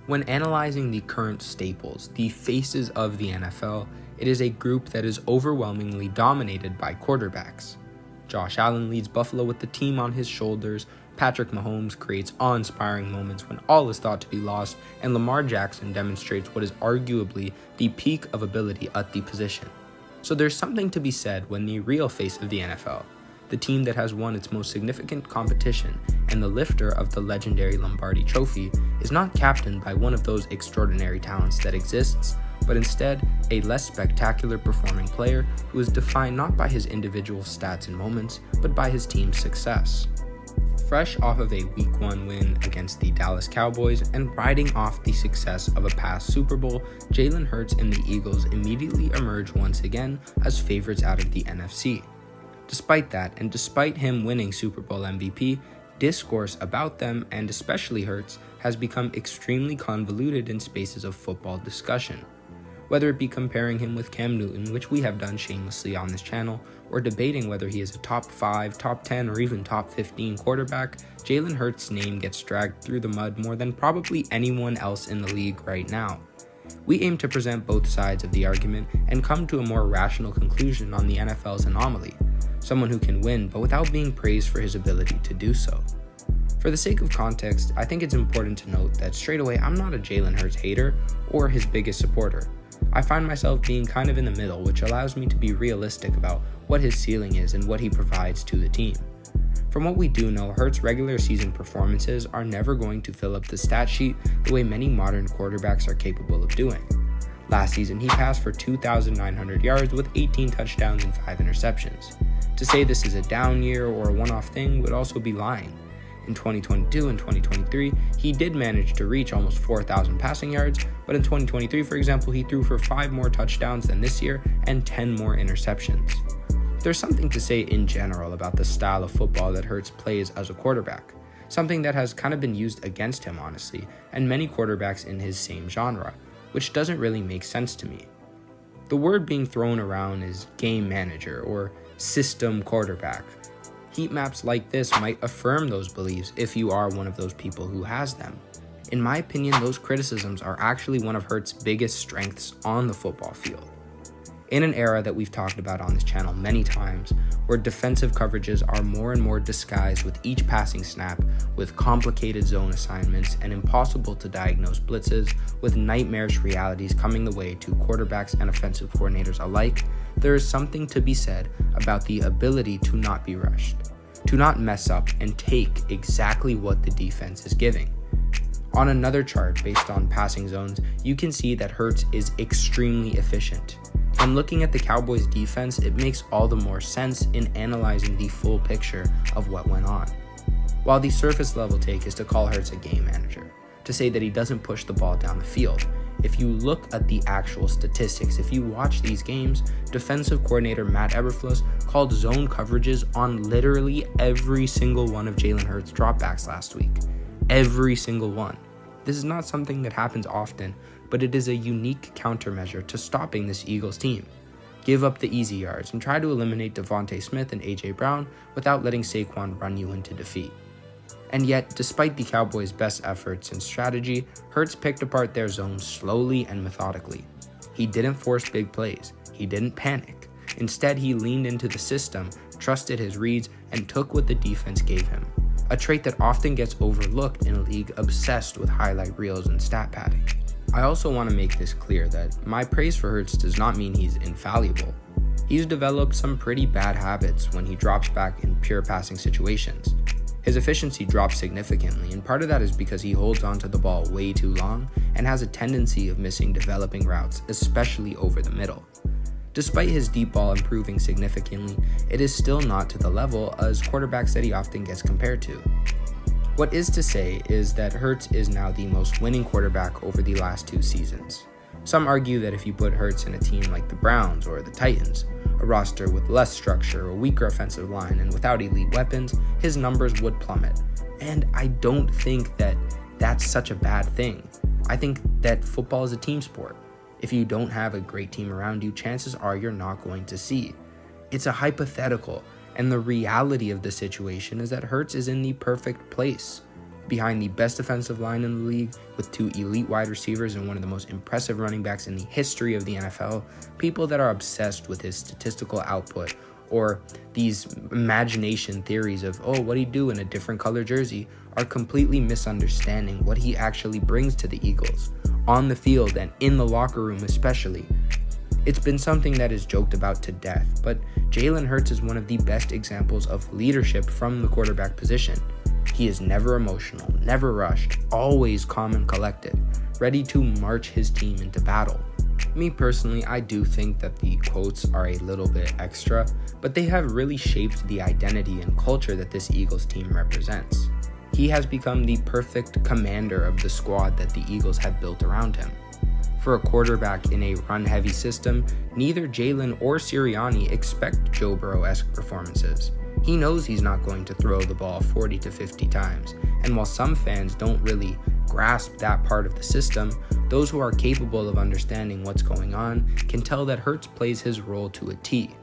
When analyzing the current staples, the faces of the NFL, it is a group that is overwhelmingly dominated by quarterbacks. Josh Allen leads Buffalo with the team on his shoulders, Patrick Mahomes creates awe-inspiring moments when all is thought to be lost, and Lamar Jackson demonstrates what is arguably the peak of ability at the position. So there's something to be said when the real face of the NFL, the team that has won its most significant competition and the lifter of the legendary Lombardi Trophy, is not captained by one of those extraordinary talents that exists, but instead a less spectacular performing player who is defined not by his individual stats and moments, but by his team's success. Fresh off of a Week 1 win against the Dallas Cowboys and riding off the success of a past Super Bowl, Jalen Hurts and the Eagles immediately emerge once again as favorites out of the NFC. Despite that, and despite him winning Super Bowl MVP, discourse about them, and especially Hurts, has become extremely convoluted in spaces of football discussion. Whether it be comparing him with Cam Newton, which we have done shamelessly on this channel, or debating whether he is a top 5, top 10, or even top 15 quarterback, Jalen Hurts' name gets dragged through the mud more than probably anyone else in the league right now. We aim to present both sides of the argument and come to a more rational conclusion on the NFL's anomaly, someone who can win but without being praised for his ability to do so. For the sake of context, I think it's important to note that straight away I'm not a Jalen Hurts hater or his biggest supporter. I find myself being kind of in the middle, which allows me to be realistic about what his ceiling is and what he provides to the team. From what we do know, Hurts' regular season performances are never going to fill up the stat sheet the way many modern quarterbacks are capable of doing. Last season, he passed for 2,900 yards with 18 touchdowns and 5 interceptions. To say this is a down year or a one-off thing would also be lying. In 2022 and 2023, he did manage to reach almost 4,000 passing yards, but in 2023, for example, he threw for 5 more touchdowns than this year and 10 more interceptions. There's something to say in general about the style of football that Hurts plays as a quarterback, something that has kind of been used against him, honestly, and many quarterbacks in his same genre, which doesn't really make sense to me. The word being thrown around is game manager or system quarterback. Heat maps like this might affirm those beliefs if you are one of those people who has them. In my opinion, those criticisms are actually one of Hurts' biggest strengths on the football field. In an era that we've talked about on this channel many times, where defensive coverages are more and more disguised with each passing snap, with complicated zone assignments and impossible to diagnose blitzes, with nightmarish realities coming the way to quarterbacks and offensive coordinators alike, there is something to be said about the ability to not be rushed, to not mess up and take exactly what the defense is giving. On another chart based on passing zones, you can see that Hurts is extremely efficient. When looking at the Cowboys' defense, it makes all the more sense in analyzing the full picture of what went on. While the surface level take is to call Hurts a game manager, to say that he doesn't push the ball down the field, if you look at the actual statistics, if you watch these games, defensive coordinator Matt Eberflus called zone coverages on literally every single one of Jalen Hurts' dropbacks last week. Every single one. This is not something that happens often, but it is a unique countermeasure to stopping this Eagles team. Give up the easy yards and try to eliminate Devontae Smith and A.J. Brown without letting Saquon run you into defeat. And yet, despite the Cowboys' best efforts and strategy, Hurts picked apart their zone slowly and methodically. He didn't force big plays. He didn't panic. Instead, he leaned into the system, trusted his reads, and took what the defense gave him. A trait that often gets overlooked in a league obsessed with highlight reels and stat padding. I also want to make this clear that my praise for Hurts does not mean he's infallible. He's developed some pretty bad habits when he drops back in pure passing situations. His efficiency drops significantly, and part of that is because he holds onto the ball way too long and has a tendency of missing developing routes, especially over the middle. Despite his deep ball improving significantly, it is still not to the level as quarterbacks that he often gets compared to. What is to say is that Hurts is now the most winning quarterback over the last 2 seasons. Some argue that if you put Hurts in a team like the Browns or the Titans, a roster with less structure, a weaker offensive line, and without elite weapons, his numbers would plummet. And I don't think that that's such a bad thing. I think that football is a team sport. If you don't have a great team around you, chances are you're not going to see. It's a hypothetical, and the reality of the situation is that Hurts is in the perfect place. behind the best defensive line in the league, with 2 elite wide receivers and one of the most impressive running backs in the history of the NFL, people that are obsessed with his statistical output or these imagination theories of, oh, what'd he do in a different color jersey, are completely misunderstanding what he actually brings to the Eagles, on the field and in the locker room especially. It's been something that is joked about to death, but Jalen Hurts is one of the best examples of leadership from the quarterback position. He is never emotional, never rushed, always calm and collected, ready to march his team into battle. Me personally, I do think that the quotes are a little bit extra, but they have really shaped the identity and culture that this Eagles team represents. He has become the perfect commander of the squad that the Eagles have built around him. For a quarterback in a run-heavy system, neither Jalen or Sirianni expect Joe Burrow-esque performances. He knows he's not going to throw the ball 40 to 50 times, and while some fans don't really grasp that part of the system, those who are capable of understanding what's going on can tell that Hurts plays his role to a T.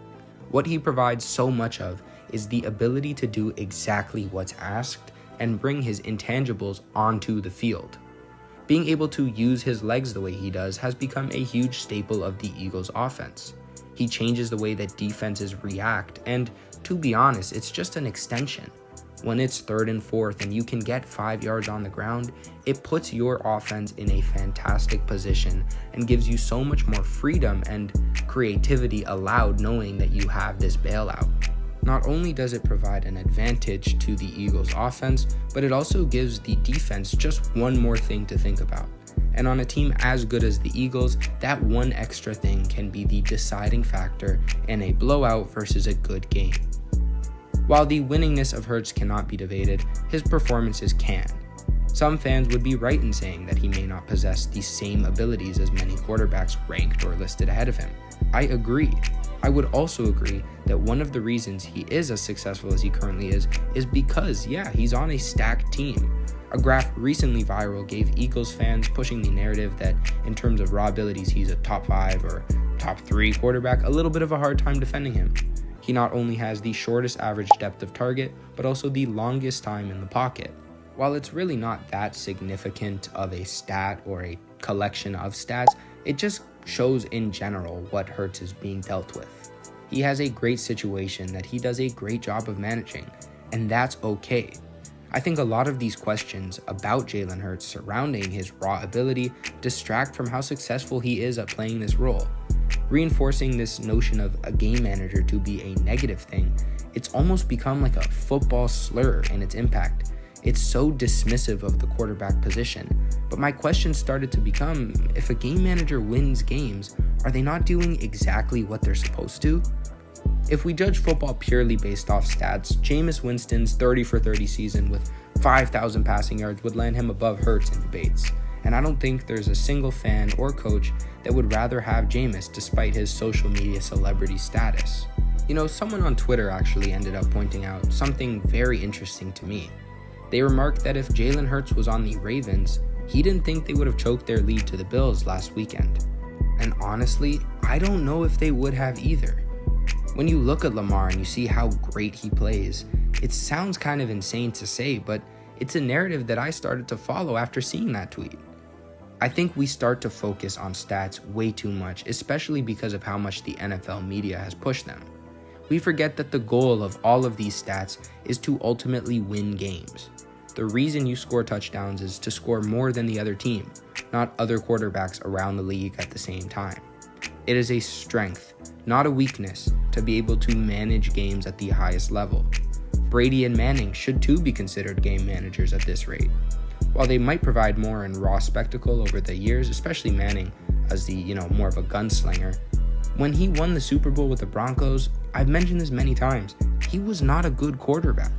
What he provides so much of is the ability to do exactly what's asked and bring his intangibles onto the field. Being able to use his legs the way he does has become a huge staple of the Eagles' offense. He changes the way that defenses react, and to be honest, it's just an extension. When it's 3rd and 4th and you can get 5 yards on the ground, it puts your offense in a fantastic position and gives you so much more freedom and creativity allowed knowing that you have this bailout. Not only does it provide an advantage to the Eagles' offense, but it also gives the defense just one more thing to think about. And on a team as good as the Eagles, that one extra thing can be the deciding factor in a blowout versus a good game. While the winningness of Hurts cannot be debated, his performances can. Some fans would be right in saying that he may not possess the same abilities as many quarterbacks ranked or listed ahead of him. I agree. I would also agree that one of the reasons he is as successful as he currently is because, he's on a stacked team. A graph recently viral gave Eagles fans pushing the narrative that in terms of raw abilities he's a top 5 or top 3 quarterback a little bit of a hard time defending him. He not only has the shortest average depth of target, but also the longest time in the pocket. While it's really not that significant of a stat or a collection of stats, it just shows in general what Hurts is being dealt with. He has a great situation that he does a great job of managing, and that's okay. I think a lot of these questions about Jalen Hurts surrounding his raw ability distract from how successful he is at playing this role. Reinforcing this notion of a game manager to be a negative thing, it's almost become like a football slur in its impact. It's so dismissive of the quarterback position. But my question started to become, if a game manager wins games, are they not doing exactly what they're supposed to? If we judge football purely based off stats, Jameis Winston's 30 for 30 season with 5,000 passing yards would land him above Hurts in debates. And I don't think there's a single fan or coach that would rather have Jameis despite his social media celebrity status. Someone on Twitter actually ended up pointing out something very interesting to me. They remarked that if Jalen Hurts was on the Ravens, he didn't think they would have choked their lead to the Bills last weekend. And honestly, I don't know if they would have either. When you look at Lamar and you see how great he plays, it sounds kind of insane to say, but it's a narrative that I started to follow after seeing that tweet. I think we start to focus on stats way too much, especially because of how much the NFL media has pushed them. We forget that the goal of all of these stats is to ultimately win games. The reason you score touchdowns is to score more than the other team, not other quarterbacks around the league at the same time. It is a strength, not a weakness, to be able to manage games at the highest level. Brady and Manning should too be considered game managers at this rate. While they might provide more in raw spectacle over the years, especially Manning as the, more of a gunslinger, when he won the Super Bowl with the Broncos, I've mentioned this many times, he was not a good quarterback.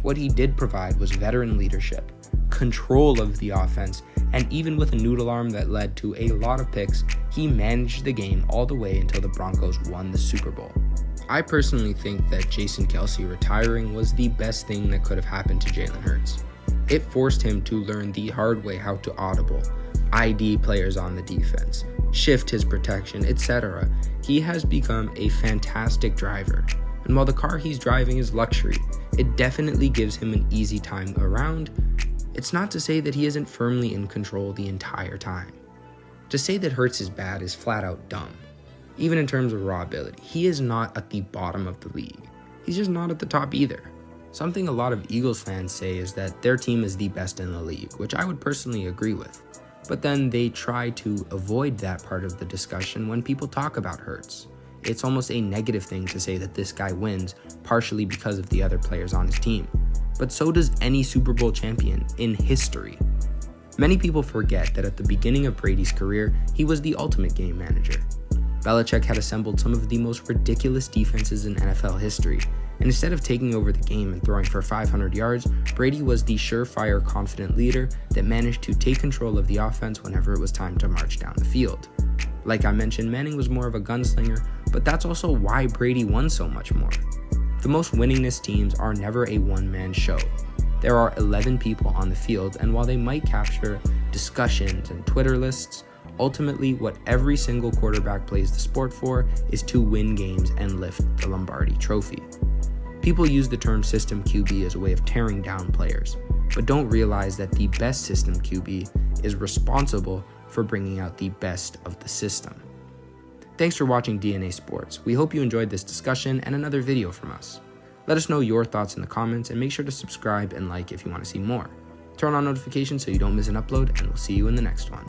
What he did provide was veteran leadership, control of the offense, and even with a noodle arm that led to a lot of picks, he managed the game all the way until the Broncos won the Super Bowl. I personally think that Jason Kelce retiring was the best thing that could have happened to Jalen Hurts. It forced him to learn the hard way how to audible, ID players on the defense, shift his protection, etc. He has become a fantastic driver, and while the car he's driving is luxury, it definitely gives him an easy time around. It's not to say that he isn't firmly in control the entire time. To say that Hurts is bad is flat out dumb. Even in terms of raw ability, he is not at the bottom of the league. He's just not at the top either. Something a lot of Eagles fans say is that their team is the best in the league, which I would personally agree with. But then they try to avoid that part of the discussion when people talk about Hurts. It's almost a negative thing to say that this guy wins partially because of the other players on his team. But so does any Super Bowl champion in history. Many people forget that at the beginning of Brady's career, he was the ultimate game manager. Belichick had assembled some of the most ridiculous defenses in NFL history, and instead of taking over the game and throwing for 500 yards, Brady was the surefire, confident leader that managed to take control of the offense whenever it was time to march down the field. Like I mentioned, Manning was more of a gunslinger, but that's also why Brady won so much more. The most winningest teams are never a one-man show. There are 11 people on the field, and while they might capture discussions and Twitter lists, ultimately what every single quarterback plays the sport for is to win games and lift the Lombardi Trophy. People use the term system QB as a way of tearing down players, but don't realize that the best system QB is responsible for bringing out the best of the system. Thanks for watching DNA Sports. We hope you enjoyed this discussion and another video from us. Let us know your thoughts in the comments and make sure to subscribe and like if you want to see more. Turn on notifications so you don't miss an upload, and we'll see you in the next one.